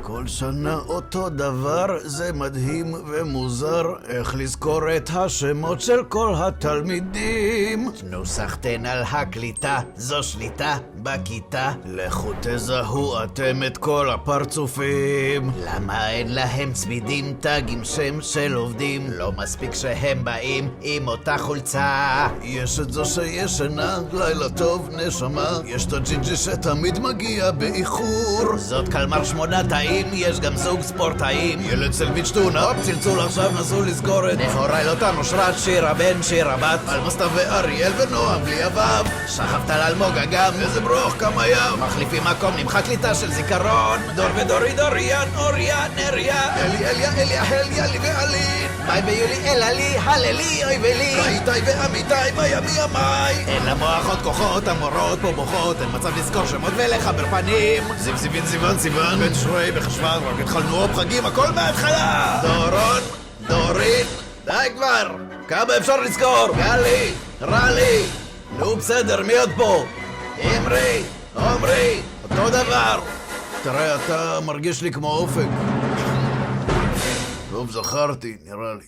כל שנה אותו דבר, זה מדהים ומוזר, איך לזכור את השמות של כל התלמידים. נוסחתן על הקליטה, זו שליטה בכיתה. לכו תזהו אתם את כל הפרצופים. למה אין להם צמידים, תגים שם של עובדים? לא מספיק שהם באים עם אותה חולצה. יש את זו שישנה, לילה טוב נשמה. יש את הג'ינג'י שתמיד מגיע באיחור. זאת קלמר 8 תאים, יש גם זוג ספורטאים. ילד סלוויץ' טונה, צלצול עכשיו נסו לזכור את נהוראי לוטן אושרת, שירה בן, שירה בת, אלמסטה ואריאל ונועם בלי אבב. שכבת על אלמוגה גם, איזה ברוך כמה ים. מחליפים מקום, נמחק קליטה של זיכרון. דור ודורי דוריאן, אוריה, נריה, אלי, אליה, אליה, אליה, לי ואלין. ביי ביולי, אללי, הללי, אוי ולי. איתי ואמיתי, בימי ימי. אין למוח עוד כוחות, המורות פה בוכות. אין מצב לזכור שמות ולחבר פנים. זיו זיוון זיוון סיוון, בן שרוי בחשוון, רק התחלנו עוד חגים, הכל מההתחלה. דורון, דורין, די כבר. כמה אפשר לזכור? גלי, רלי. נו בסדר, מי עוד פה? אמרי, עומרי, אותו דבר. תראה, אתה מרגיש לי כמו אופק. טוב, זכרתי, נראה לי.